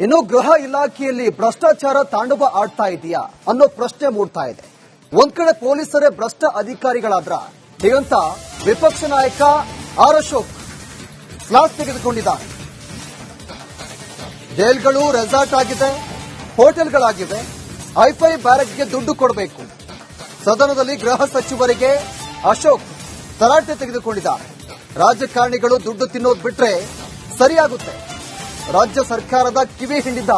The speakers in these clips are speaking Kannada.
ಇನ್ನು ಗೃಹ ಇಲಾಖೆಯಲ್ಲಿ ಭ್ರಷ್ಟಾಚಾರ ತಾಂಡವ ಆಡ್ತಾ ಇದೆಯಾ ಅನ್ನೋ ಪ್ರಶ್ನೆ ಮೂಡ್ತಾ ಇದೆ. ಒಂದ್ ಕಡೆ ಪೊಲೀಸರೇ ಭ್ರಷ್ಟ ಅಧಿಕಾರಿಗಳಾದ್ರ ಹೀಗಂತ ವಿಪಕ್ಷ ನಾಯಕ ಆರ್ ಅಶೋಕ್ ಕ್ಲಾಸ್ ತೆಗೆದುಕೊಂಡಿದ್ದಾರೆ. ಜೈಲ್ಗಳು ರೆಸಾರ್ಟ್ ಆಗಿದೆ, ಹೋಟೆಲ್ಗಳಾಗಿವೆ, ಹೈಫೈ ಬ್ಯಾರಕ್ಗೆ ದುಡ್ಡು ಕೊಡಬೇಕು. ಸದನದಲ್ಲಿ ಗೃಹ ಸಚಿವರಿಗೆ ಅಶೋಕ್ ತರಾಟೆ ತೆಗೆದುಕೊಂಡಿದ್ದಾರೆ. ರಾಜಕಾರಣಿಗಳು ದುಡ್ಡು ತಿನ್ನೋದು ಬಿಟ್ರೆ ಸರಿಯಾಗುತ್ತೆ. ರಾಜ್ಯ ಸರ್ಕಾರದ ಕಿವಿ ಹಿಂಡಿದ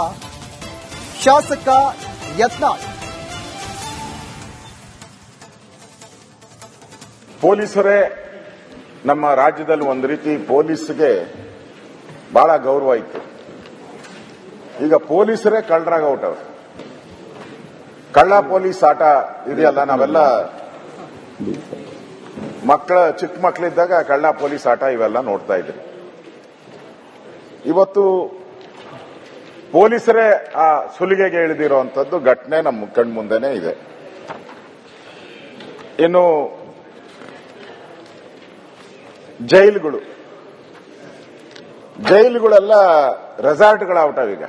ಶಾಸಕ ಯತ್ನಾಳ್. ಪೊಲೀಸರೇ ನಮ್ಮ ರಾಜ್ಯದಲ್ಲಿ ಒಂದು ರೀತಿ ಪೊಲೀಸ್ಗೆ ಬಹಳ ಗೌರವ ಇತ್ತು. ಈಗ ಪೊಲೀಸರೇ ಕಳ್ಳರಾಗ ಹೊರಟವ್ರೆ. ಕಳ್ಳ ಪೊಲೀಸ್ ಆಟ ಇದೆಯಲ್ಲ, ನಾವೆಲ್ಲ ಚಿಕ್ಕ ಮಕ್ಕಳಿದ್ದಾಗ ಕಳ್ಳ ಪೊಲೀಸ್ ಆಟ ಇವೆಲ್ಲ ನೋಡ್ತಾ ಇದ್ರಿ. ಇವತ್ತು ಪೊಲೀಸರೇ ಆ ಸುಲಿಗೆಗೆ ಇಳಿದಿರುವಂತದ್ದು ಘಟನೆ ನಮ್ಮ ಕಣ್ಮುಂದೆನೇ ಇದೆ. ಇನ್ನು ಜೈಲುಗಳೆಲ್ಲ ರೆಸಾರ್ಟ್ಗಳಾಗ್ಬಿಟ್ಟವೀಗ.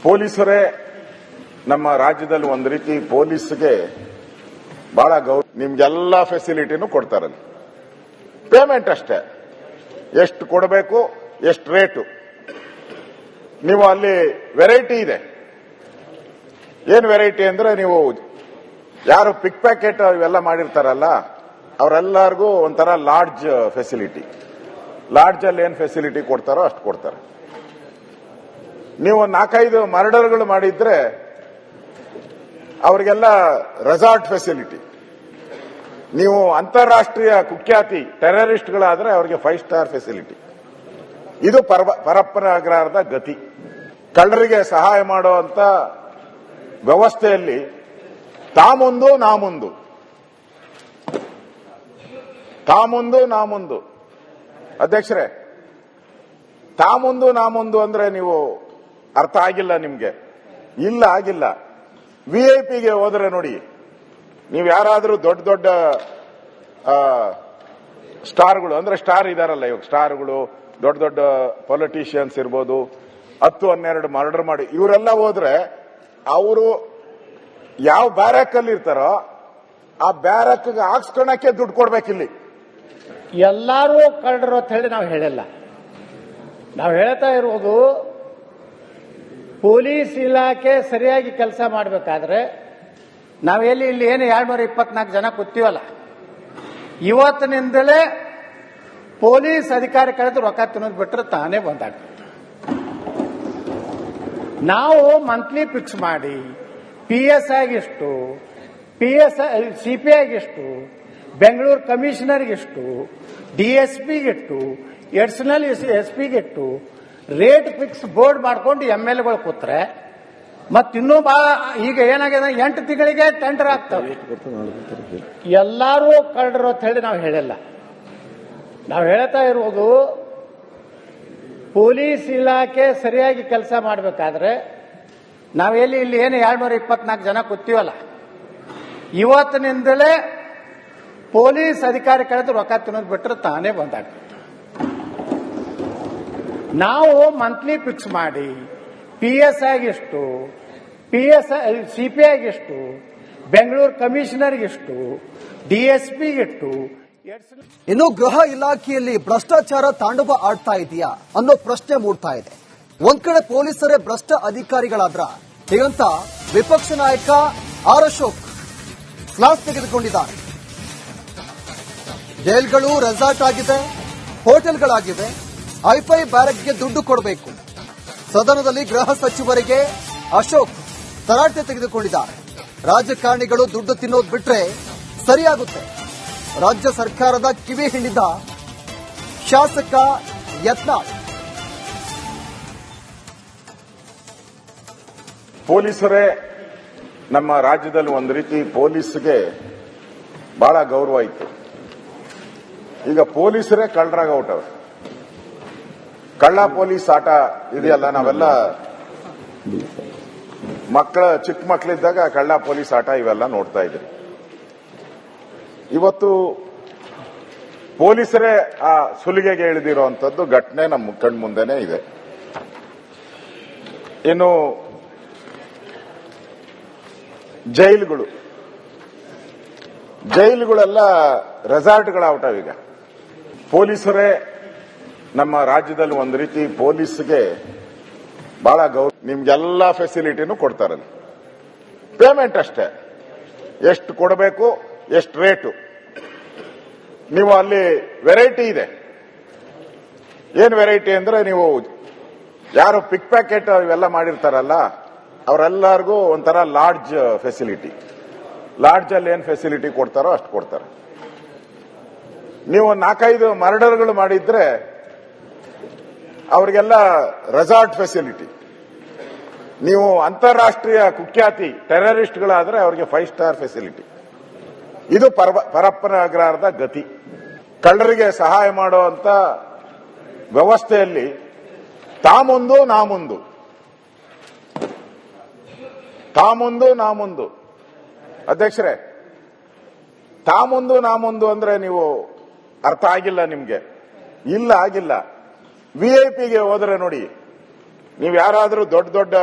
ಪೊಲೀಸರೇ ನಮ್ಮ ರಾಜ್ಯದಲ್ಲಿ ಒಂದು ರೀತಿ ಪೊಲೀಸ್ಗೆ ಬಹಳ ಗೌರವ. ನಿಮ್ಗೆಲ್ಲ ಫೆಸಿಲಿಟಿನೂ ಕೊಡ್ತಾರಲ್ಲಿ, ಪೇಮೆಂಟ್ ಅಷ್ಟೇ. ಎಷ್ಟು ಕೊಡಬೇಕು, ಎಷ್ಟು ರೇಟು. ನೀವು ಅಲ್ಲಿ ವೆರೈಟಿ ಇದೆ. ಏನು ವೆರೈಟಿ ಅಂದ್ರೆ, ನೀವು ಯಾರು ಪಿಕ್ ಪ್ಯಾಕೆಟ್ ಇವೆಲ್ಲ ಮಾಡಿರ್ತಾರಲ್ಲ ಅವರೆಲ್ಲರಿಗೂ ಒಂಥರ ಲಾಡ್ಜ್ ಫೆಸಿಲಿಟಿ. ಲಾಡ್ಜ್ ಅಲ್ಲಿ ಏನ್ ಫೆಸಿಲಿಟಿ ಕೊಡ್ತಾರೋ ಅಷ್ಟು ಕೊಡ್ತಾರೆ. ನೀವು 4-5 ಮರ್ಡರ್ಗಳು ಮಾಡಿದ್ರೆ ಅವರಿಗೆಲ್ಲ ರೆಸಾರ್ಟ್ ಫೆಸಿಲಿಟಿ. ನೀವು ಅಂತಾರಾಷ್ಟ್ರೀಯ ಕುಖ್ಯಾತಿ ಟೆರರಿಸ್ಟ್ಗಳಾದ್ರೆ ಅವರಿಗೆ 5 ಸ್ಟಾರ್ ಫೆಸಿಲಿಟಿ. ಇದು ಪರಪ್ಪನಗರದ ಗತಿ. ಕಳ್ಳರಿಗೆ ಸಹಾಯ ಮಾಡುವಂತ ವ್ಯವಸ್ಥೆಯಲ್ಲಿ ತಾಮುಂದು ನಾ ಮುಂದು. ಅಧ್ಯಕ್ಷರೇ, ತಾಮುಂದು ಅಂದ್ರೆ ನೀವು ಅರ್ಥ ಆಗಿಲ್ಲ ನಿಮ್ಗೆ. ಇಲ್ಲ, ಆಗಿಲ್ಲ. ವಿಐಪಿಗೆ ಹೋದ್ರೆ ನೋಡಿ, ನೀವು ಯಾರಾದ್ರೂ ದೊಡ್ಡ ಸ್ಟಾರ್ಗಳು ಅಂದ್ರೆ ಸ್ಟಾರ್ ಇದಾರಲ್ಲ, ಇವಾಗ ಸ್ಟಾರ್ಗಳು, ದೊಡ್ಡ ಪೊಲಿಟಿಷಿಯನ್ಸ್ ಇರ್ಬೋದು, 10-12 ಮರ್ಡರ್ ಮಾಡಿ ಇವರೆಲ್ಲ ಹೋದ್ರೆ ಅವರು ಯಾವ ಬ್ಯಾರಕ್ ಅಲ್ಲಿ ಇರ್ತಾರೋ ಆ ಬ್ಯಾರಕ್ ಹಾಕ್ಸ್ಕೊಳಕ್ಕೆ ದುಡ್ಡು ಕೊಡ್ಬೇಕಿಲ್ಲಿ. ಎಲ್ಲರೂ ಕಳ್ಳರು ಅಂತ ಹೇಳಿ ನಾವು ಹೇಳಿಲ್ಲ. ನಾವು ಹೇಳ್ತಾ ಇರುವುದು, ಪೊಲೀಸ್ ಇಲಾಖೆ ಸರಿಯಾಗಿ ಕೆಲಸ ಮಾಡಬೇಕಾದ್ರೆ ನಾವೆಲ್ಲಿ ಇಲ್ಲಿ ಏನು 224 ಜನ ಕೂತೀವಲ್ಲ, ಇವತ್ತಿನಿಂದಲೇ ಪೊಲೀಸ್ ಅಧಿಕಾರಿ ಕಳೆದು ರೊಕ್ಕ ತಿನ್ನೋದು ಬಿಟ್ಟರೆ ತಾನೇ ಬಂದಾಗ್ತದೆ. ನಾವು ಮಂತ್ಲಿ ಫಿಕ್ಸ್ ಮಾಡಿ PSIಗಿಷ್ಟು, CPIಗಿಷ್ಟು, ಬೆಂಗಳೂರು ಕಮಿಷನರ್ಗಿಷ್ಟು, DSPಗಿಷ್ಟು, ಎಡಿಷನಲ್ SPಗಿಷ್ಟು ರೇಟ್ ಫಿಕ್ಸ್ ಬೋರ್ಡ್ ಮಾಡ್ಕೊಂಡು MLAಗಳು ಕೂತ್ರೆ ಮತ್ತಿನ್ನೂ ಬಹಳ ಈಗ ಏನಾಗಿದೆ, 8 ತಿಂಗಳಿಗೆ ಟೆಂಡರ್ ಆಗ್ತವೆ. ಎಲ್ಲರೂ ಕಳ್ಳರು ಅಂತ ಹೇಳಿ ನಾವು ಹೇಳಿಲ್ಲ. ನಾವು ಹೇಳ್ತಾ ಇರುವುದು, ಪೊಲೀಸ್ ಇಲಾಖೆ ಸರಿಯಾಗಿ ಕೆಲಸ ಮಾಡಬೇಕಾದ್ರೆ ನಾವೆಲ್ಲಿ ಇಲ್ಲಿ ಏನು 224 ಜನ ಕೂತೀವಲ್ಲ, ಇವತ್ತಿನಿಂದಲೇ ಪೊಲೀಸ್ ಅಧಿಕಾರಿ ಕಳೆದು ರೊಕ್ಕ ತಿನ್ನೋದು ಬಿಟ್ಟರೆ ತಾನೇ ಬಂದಾಗ್ತದೆ. ನಾವು ಮಂತ್ಲಿ ಫಿಕ್ಸ್ ಮಾಡಿ PSIಗಿಷ್ಟು, CPIಗಿಷ್ಟು, ಬೆಂಗಳೂರು ಕಮಿಷನರ್ಗಿಷ್ಟು, DSPಗಿಷ್ಟು. ಇನ್ನು ಗೃಹ ಇಲಾಖೆಯಲ್ಲಿ ಭ್ರಷ್ಟಾಚಾರ ತಾಂಡವ ಆಡ್ತಾ ಇದೆಯಾ ಅನ್ನೋ ಪ್ರಶ್ನೆ ಮೂಡ್ತಾ ಇದೆ. ಒಂದ್ ಕಡೆ ಪೊಲೀಸರೇ ಭ್ರಷ್ಟ ಅಧಿಕಾರಿಗಳಾದ್ರ ಹೀಗಂತ ವಿಪಕ್ಷ ನಾಯಕ ಆರ್ ಅಶೋಕ್ ಕ್ಲಾಸ್ ತೆಗೆದುಕೊಂಡಿದ್ದಾರೆ. ಜೈಲ್ಗಳು ರೆಸಾರ್ಟ್ ಆಗಿದೆ, ಹೋಟೆಲ್ಗಳಾಗಿವೆ, ಹೈಫೈ ಬ್ಯಾರಕ್ಗೆ ದುಡ್ಡು ಕೊಡಬೇಕು. ಸದನದಲ್ಲಿ ಗೃಹ ಸಚಿವರಿಗೆ ಅಶೋಕ್ ತರಾಟೆ ತೆಗೆದುಕೊಂಡಿದ್ದಾರೆ. ರಾಜಕಾರಣಿಗಳು ದುಡ್ಡು ತಿನ್ನೋದು ಬಿಟ್ರೆ ಸರಿಯಾಗುತ್ತೆ. ರಾಜ್ಯ ಸರ್ಕಾರದ ಕಿವಿ ಹಿಂಡಿದ ಶಾಸಕ ಯತ್ನಾಳ್. ಪೊಲೀಸರೇ ನಮ್ಮ ರಾಜ್ಯದಲ್ಲಿ ಒಂದು ರೀತಿ ಪೊಲೀಸ್ಗೆ ಬಹಳ ಗೌರವ ಇತ್ತು. ಈಗ ಪೊಲೀಸರೇ ಕಳ್ಳರಾಗ ಹೊರಟವ್ರೆ. ಕಳ್ಳ ಪೊಲೀಸ್ ಆಟ ಇದೆಯಲ್ಲ, ನಾವೆಲ್ಲ ಚಿಕ್ಕ ಮಕ್ಕಳಿದ್ದಾಗ ಕಳ್ಳ ಪೊಲೀಸ್ ಆಟ ಇವೆಲ್ಲ ನೋಡ್ತಾ ಇದ್ರಿ. ಇವತ್ತು ಪೊಲೀಸರೇ ಆ ಸುಲಿಗೆಗೆ ಇಳಿದಿರುವಂತದ್ದು ಘಟನೆ ನಮ್ಮ ಕಣ್ಮುಂದೆನೇ ಇದೆ. ಇನ್ನು ಜೈಲುಗಳೆಲ್ಲ ರೆಸಾರ್ಟ್ಗಳಾಗ್ತಾವೀಗ. ಪೊಲೀಸರೇ ನಮ್ಮ ರಾಜ್ಯದಲ್ಲಿ ಒಂದು ರೀತಿ ಪೊಲೀಸ್ಗೆ ಬಹಳ ನಿಮ್ಗೆಲ್ಲ ಫೆಸಿಲಿಟಿನೂ ಕೊಡ್ತಾರಲ್ಲಿ. ಪೇಮೆಂಟ್ ಅಷ್ಟೇ, ಎಷ್ಟು ಕೊಡಬೇಕು, ಎಷ್ಟು ರೇಟು. ನೀವು ಅಲ್ಲಿ ವೆರೈಟಿ ಇದೆ. ಏನು ವೆರೈಟಿ ಅಂದ್ರೆ, ನೀವು ಯಾರು ಪಿಕ್ ಪ್ಯಾಕೆಟ್ ಇವೆಲ್ಲ ಮಾಡಿರ್ತಾರಲ್ಲ ಅವರೆಲ್ಲರಿಗೂ ಒಂಥರ ಲಾಡ್ಜ್ ಫೆಸಿಲಿಟಿ. ಲಾಡ್ಜ್ ಅಲ್ಲಿ ಏನ್ ಫೆಸಿಲಿಟಿ ಕೊಡ್ತಾರೋ ಅಷ್ಟು ಕೊಡ್ತಾರೆ. ನೀವು 4-5 ಮರ್ಡರ್ಗಳು ಮಾಡಿದ್ರೆ ಅವರಿಗೆಲ್ಲ ರೆಸಾರ್ಟ್ ಫೆಸಿಲಿಟಿ. ನೀವು ಅಂತಾರಾಷ್ಟ್ರೀಯ ಕುಖ್ಯಾತಿ ಟೆರರಿಸ್ಟ್ಗಳಾದ್ರೆ ಅವರಿಗೆ 5 ಸ್ಟಾರ್ ಫೆಸಿಲಿಟಿ. ಇದು ಪರಪ್ಪನ ಅಗ್ರಹಾರದ ಗತಿ. ಕಳ್ಳರಿಗೆ ಸಹಾಯ ಮಾಡುವಂತ ವ್ಯವಸ್ಥೆಯಲ್ಲಿ ತಾಮುಂದು ನಾ ಮುಂದು ಅಧ್ಯಕ್ಷರೇ, ತಾಮುಂದು ಅಂದ್ರೆ ನೀವು ಅರ್ಥ ಆಗಿಲ್ಲ ನಿಮ್ಗೆ. ಇಲ್ಲ ಆಗಿಲ್ಲ. ವಿಐಪಿಗೆ ಹೋದ್ರೆ ನೋಡಿ, ನೀವು ಯಾರಾದ್ರೂ ದೊಡ್ಡ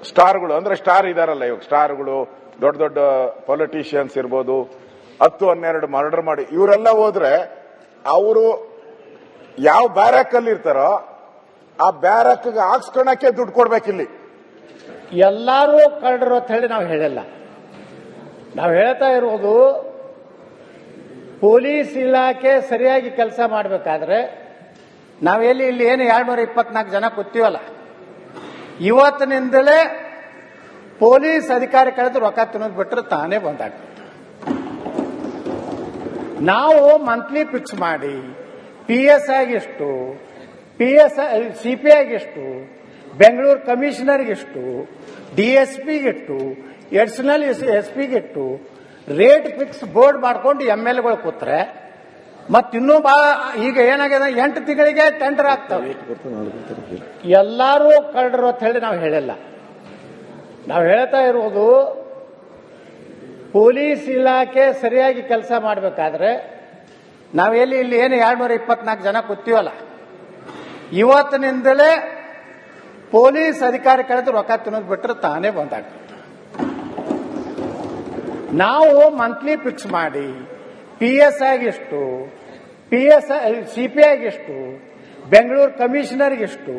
ಸ್ಟಾರ್ಗಳು ಅಂದ್ರೆ ಸ್ಟಾರ್ ಇದಾರಲ್ಲ, ಇವಾಗ ಸ್ಟಾರ್ಗಳು, ದೊಡ್ಡ ಪೊಲಿಟಿಷಿಯನ್ಸ್ ಇರ್ಬೋದು, 10-12 ಮರ್ಡರ್ ಮಾಡಿ ಇವರೆಲ್ಲ ಹೋದ್ರೆ ಅವರು ಯಾವ ಬ್ಯಾರಕ್ ಅಲ್ಲಿ ಇರ್ತಾರೋ ಆ ಬ್ಯಾರಕ್ ಹಾಕ್ಸ್ಕೊಳಕ್ಕೆ ದುಡ್ಡು ಕೊಡ್ಬೇಕಿಲ್ಲಿ. ಎಲ್ಲರೂ ಕಳ್ಳರು ಅಂತ ಹೇಳಿ ನಾವು ಹೇಳಿಲ್ಲ. ನಾವು ಹೇಳ್ತಾ ಇರೋದು, ಪೊಲೀಸ್ ಇಲಾಖೆ ಸರಿಯಾಗಿ ಕೆಲಸ ಮಾಡಬೇಕಾದ್ರೆ ನಾವೆಲ್ಲಿ ಇಲ್ಲಿ ಏನು 224 ಜನ ಕೂತೀವಲ್ಲ, ಇವತ್ತಿನಿಂದಲೇ ಪೊಲೀಸ್ ಅಧಿಕಾರಿ ಕಳೆದು ರೊಕ್ಕ ತಿನ್ನೋದು ಬಿಟ್ಟರೆ ತಾನೇ ಬಂದಾಗ್ತದೆ. ನಾವು ಮಂತ್ಲಿ ಫಿಕ್ಸ್ ಮಾಡಿ PS ಆಗಿಷ್ಟು, CP ಆಗಿಷ್ಟು, ಬೆಂಗಳೂರು ಕಮಿಷನರ್ಗಿಷ್ಟು, DSPಗಿಟ್ಟು, ಎಡಿಷನಲ್ SP-ಗಿಟ್ಟು ರೇಟ್ ಫಿಕ್ಸ್ ಬೋರ್ಡ್ ಮಾಡ್ಕೊಂಡು MLAಗಳು ಕೂತ್ರೆ ಮತ್ತಿನ್ನೂ ಬಹಳ ಈಗ ಏನಾಗಿದೆ, 8 ತಿಂಗಳಿಗೆ ಟೆಂಡರ್ ಆಗ್ತವೆ. ಎಲ್ಲರೂ ಕಳ್ಳರು ಅಂತ ಹೇಳಿ ನಾವು ಹೇಳಿಲ್ಲ. ನಾವು ಹೇಳ್ತಾ ಇರೋದು, ಪೊಲೀಸ್ ಇಲಾಖೆ ಸರಿಯಾಗಿ ಕೆಲಸ ಮಾಡಬೇಕಾದ್ರೆ ನಾವೆಲ್ಲಿ ಇಲ್ಲಿ ಏನು 224 ಜನ ಕೂತೀವಲ್ಲ, ಇವತ್ತಿನಿಂದಲೇ ಪೊಲೀಸ್ ಅಧಿಕಾರಿ ಕಳೆದು ರೊಕ್ಕ ತಿನ್ನೋದು ಬಿಟ್ಟರೆ ತಾನೇ ಬಂದಾಗ್ತದೆ. ನಾವು ಮಂತ್ಲಿ ಫಿಕ್ಸ್ ಮಾಡಿ PS ಆಗಿಷ್ಟು, CP ಆಗಿಷ್ಟು, ಬೆಂಗಳೂರು ಕಮಿಷನರ್ಗಿಷ್ಟು,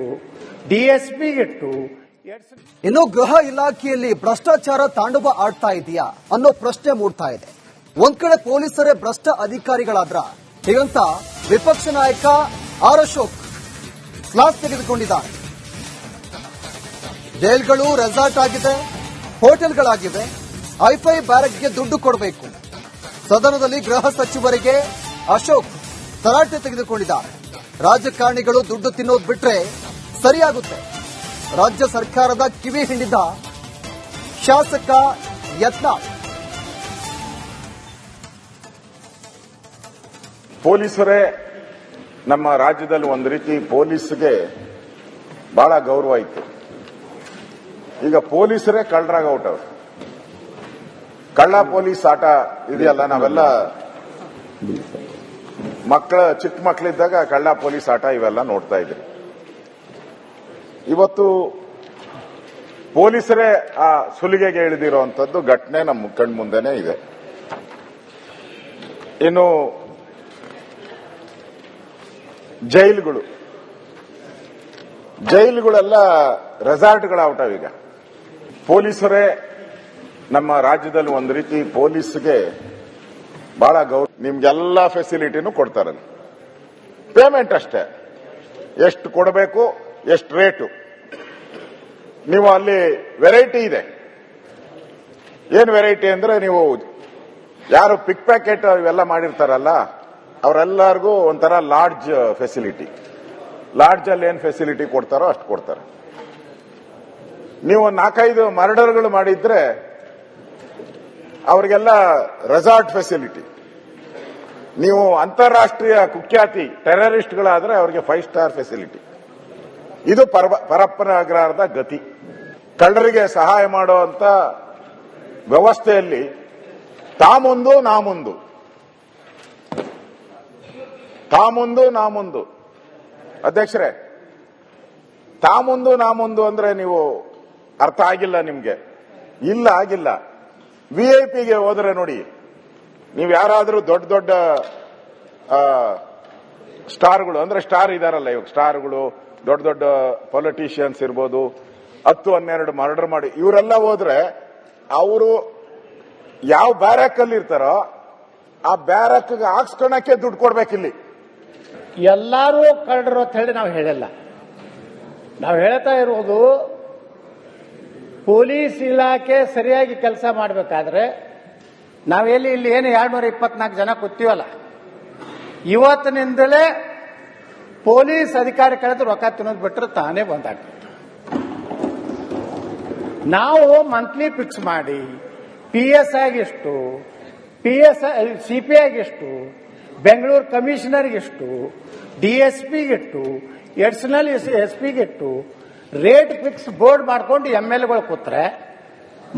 DSPಗಿಟ್ಟು. ಇನ್ನು ಗೃಹ ಇಲಾಖೆಯಲ್ಲಿ ಭ್ರಷ್ಟಾಚಾರ ತಾಂಡವ ಆಡ್ತಾ ಇದೆಯಾ ಅನ್ನೋ ಪ್ರಶ್ನೆ ಮೂಡ್ತಾ ಇದೆ. ಒಂದ್ ಕಡೆ ಪೊಲೀಸರೇ ಭ್ರಷ್ಟ ಅಧಿಕಾರಿಗಳಾದ್ರ, ಹೀಗಂತ ವಿಪಕ್ಷ ನಾಯಕ ಆರ್ ಅಶೋಕ್ ಕ್ಲಾಸ್ ತೆಗೆದುಕೊಂಡಿದ್ದಾರೆ. ಜೈಲ್ಗಳು ರೆಸಾರ್ಟ್ ಆಗಿದೆ, ಹೋಟೆಲ್ಗಳಾಗಿವೆ, ಐಫೈ ಬ್ಯಾರಕ್ಗೆ ದುಡ್ಡು ಕೊಡಬೇಕು. ಸದನದಲ್ಲಿ ಗೃಹ ಸಚಿವರಿಗೆ ಅಶೋಕ್ ತರಾಟೆ ತೆಗೆದುಕೊಂಡಿದ್ದಾರೆ. ರಾಜಕಾರಣಿಗಳು ದುಡ್ಡು ತಿನ್ನೋದು ಬಿಟ್ರೆ ಸರಿಯಾಗುತ್ತೆ. ರಾಜ್ಯ ಸರ್ಕಾರದ ಕಿವಿ ಹಿಂಡಿದ ಶಾಸಕ ಯತ್ನಾಳ್. ಪೊಲೀಸರೇ ನಮ್ಮ ರಾಜ್ಯದಲ್ಲಿ ಒಂದು ರೀತಿ ಪೊಲೀಸ್ಗೆ ಬಹಳ ಗೌರವ ಇತ್ತು. ಈಗ ಪೊಲೀಸರೇ ಕಳ್ಳರಾಗ ಹೊರಟವ್ರು. ಕಳ್ಳ ಪೊಲೀಸ್ ಆಟ ಇದೆಯಲ್ಲ, ನಾವೆಲ್ಲ ಚಿಕ್ಕ ಮಕ್ಕಳಿದ್ದಾಗ ಕಳ್ಳ ಪೊಲೀಸ್ ಆಟ ಇವೆಲ್ಲ ನೋಡ್ತಾ ಇದ್ರಿ. ಇವತ್ತು ಪೊಲೀಸರೇ ಆ ಸುಲಿಗೆಗೆ ಇಳಿದಿರುವಂತದ್ದು ಘಟನೆ ನಮ್ಮ ಕಣ್ಮುಂದೆನೇ ಇದೆ. ಇನ್ನು ಜೈಲುಗಳೆಲ್ಲ ರೆಸಾರ್ಟ್ಗಳಾಗ್ತಾವೀಗ. ಪೊಲೀಸರೇ ನಮ್ಮ ರಾಜ್ಯದಲ್ಲಿ ಒಂದು ರೀತಿ ಪೊಲೀಸ್ಗೆ ಬಹಳ ನಿಮ್ಗೆಲ್ಲ ಫೆಸಿಲಿಟಿನೂ ಕೊಡ್ತಾರಲ್ಲಿ. ಪೇಮೆಂಟ್ ಅಷ್ಟೇ, ಎಷ್ಟು ಕೊಡಬೇಕು, ಎಷ್ಟು ರೇಟು. ನೀವು ಅಲ್ಲಿ ವೆರೈಟಿ ಇದೆ. ಏನು ವೆರೈಟಿ ಅಂದ್ರೆ, ನೀವು ಯಾರು ಪಿಕ್ ಪ್ಯಾಕೆಟ್ ಇವೆಲ್ಲ ಮಾಡಿರ್ತಾರಲ್ಲ ಅವರೆಲ್ಲರಿಗೂ ಒಂಥರ ಲಾಡ್ಜ್ ಫೆಸಿಲಿಟಿ. ಲಾಡ್ಜ್ ಅಲ್ಲಿ ಏನ್ ಫೆಸಿಲಿಟಿ ಕೊಡ್ತಾರೋ ಅಷ್ಟು ಕೊಡ್ತಾರೆ. ನೀವು 4-5 ಮರ್ಡರ್ಗಳು ಮಾಡಿದ್ರೆ ಅವರಿಗೆಲ್ಲ ರೆಸಾರ್ಟ್ ಫೆಸಿಲಿಟಿ. ನೀವು ಅಂತಾರಾಷ್ಟ್ರೀಯ ಕುಖ್ಯಾತಿ ಟೆರರಿಸ್ಟ್ಗಳಾದ್ರೆ ಅವರಿಗೆ 5 ಸ್ಟಾರ್ ಫೆಸಿಲಿಟಿ. ಇದು ಪರಪ್ಪನ ಅಗ್ರಹಾರದ ಗತಿ. ಕಳ್ಳರಿಗೆ ಸಹಾಯ ಮಾಡುವಂತ ವ್ಯವಸ್ಥೆಯಲ್ಲಿ ತಾಮುಂದು ನಾ ಮುಂದು ಅಧ್ಯಕ್ಷರೇ, ತಾ ಮುಂದು ನಾ ಮುಂದು ಅಂದ್ರೆ ನೀವು ಅರ್ಥ ಆಗಿಲ್ಲ ನಿಮ್ಗೆ. ಇಲ್ಲ ಆಗಿಲ್ಲ. ವಿಐಪಿಗೆ ಹೋದ್ರೆ ನೋಡಿ, ನೀವು ಯಾರಾದ್ರೂ ದೊಡ್ಡ ದೊಡ್ಡ ಸ್ಟಾರ್ಗಳು ಅಂದ್ರೆ ಸ್ಟಾರ್ ಇದಾರಲ್ಲ, ಇವಾಗ ಸ್ಟಾರ್ಗಳು, ದೊಡ್ಡ ದೊಡ್ಡ ಪೊಲಿಟಿಷಿಯನ್ಸ್ ಇರ್ಬೋದು, 10-12 ಮರ್ಡರ್ ಮಾಡಿ ಇವರೆಲ್ಲ ಹೋದ್ರೆ ಅವರು ಯಾವ ಬ್ಯಾರಕ್ ಅಲ್ಲಿ ಇರ್ತಾರೋ ಆ ಬ್ಯಾರಕ್ ಹಾಕ್ಸ್ಕೊಳಕ್ಕೆ ದುಡ್ಡು ಕೊಡ್ಬೇಕಿಲ್ಲಿ. ಎಲ್ಲರೂ ಕಳ್ಳರು ಅಂತ ಹೇಳಿ ನಾವು ಹೇಳಿಲ್ಲ. ನಾವು ಹೇಳ್ತಾ ಇರೋದು ಪೊಲೀಸ್ ಇಲಾಖೆ ಸರಿಯಾಗಿ ಕೆಲಸ ಮಾಡಬೇಕಾದ್ರೆ ನಾವೆಲ್ಲಿ ಇಲ್ಲಿ ಏನು 224 ಜನ ಕೂತೀವಲ್ಲ, ಇವತ್ತಿನಿಂದಲೇ ಪೊಲೀಸ್ ಅಧಿಕಾರಿ ಕಳೆದು ರೊಕ್ಕ ತಿನ್ನೋದು ಬಿಟ್ಟರೆ ತಾನೇ ಬಂದಾಗ್ತದೆ. ನಾವು ಮಂತ್ಲಿ ಫಿಕ್ಸ್ ಮಾಡಿ PS ಆಗಿಷ್ಟು, CP ಆಗಿಷ್ಟು, ಬೆಂಗಳೂರು ಕಮಿಷನರ್ಗೆಷ್ಟು, DSPಗೆಷ್ಟು, ಎಡಿಷನಲ್ SPಗೆಷ್ಟು ರೇಟ್ ಫಿಕ್ಸ್ ಬೋರ್ಡ್ ಮಾಡ್ಕೊಂಡು MLAಗಳು ಕೂತ್ರೆ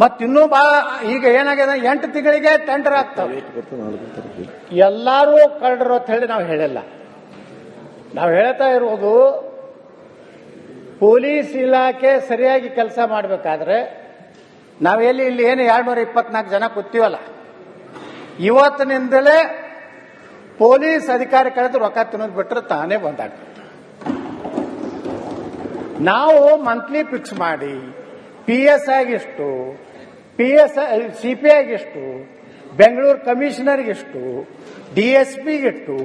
ಮತ್ತಿನ್ನೂ ಈಗ ಏನಾಗಿದೆ, 8 ತಿಂಗಳಿಗೆ ಟೆಂಡರ್ ಆಗ್ತವೆ. ಎಲ್ಲರೂ ಕಳ್ಳರು ಅಂತ ಹೇಳಿ ನಾವು ಹೇಳಿಲ್ಲ. ನಾವು ಹೇಳ್ತಾ ಇರೋದು ಪೊಲೀಸ್ ಇಲಾಖೆ ಸರಿಯಾಗಿ ಕೆಲಸ ಮಾಡಬೇಕಾದ್ರೆ ನಾವೆಲ್ಲಿ ಇಲ್ಲಿ ಏನು 224 ಜನ ಕೂತೀವಲ್ಲ, ಇವತ್ತಿನಿಂದಲೇ ಪೊಲೀಸ್ ಅಧಿಕಾರಿ ಕಳೆದು ರೊಕ್ಕ ತಿನ್ನೋದು ಬಿಟ್ಟರೆ ತಾನೇ ಬಂದಾಗ್ತದೆ. ನಾವು ಮಂತ್ಲಿ ಫಿಕ್ಸ್ ಮಾಡಿ PS ಆಗಿಷ್ಟು, CP ಆಗಿಷ್ಟು, ಬೆಂಗಳೂರು ಕಮಿಷನರ್ಗೆಷ್ಟು, DSPಗೆಷ್ಟು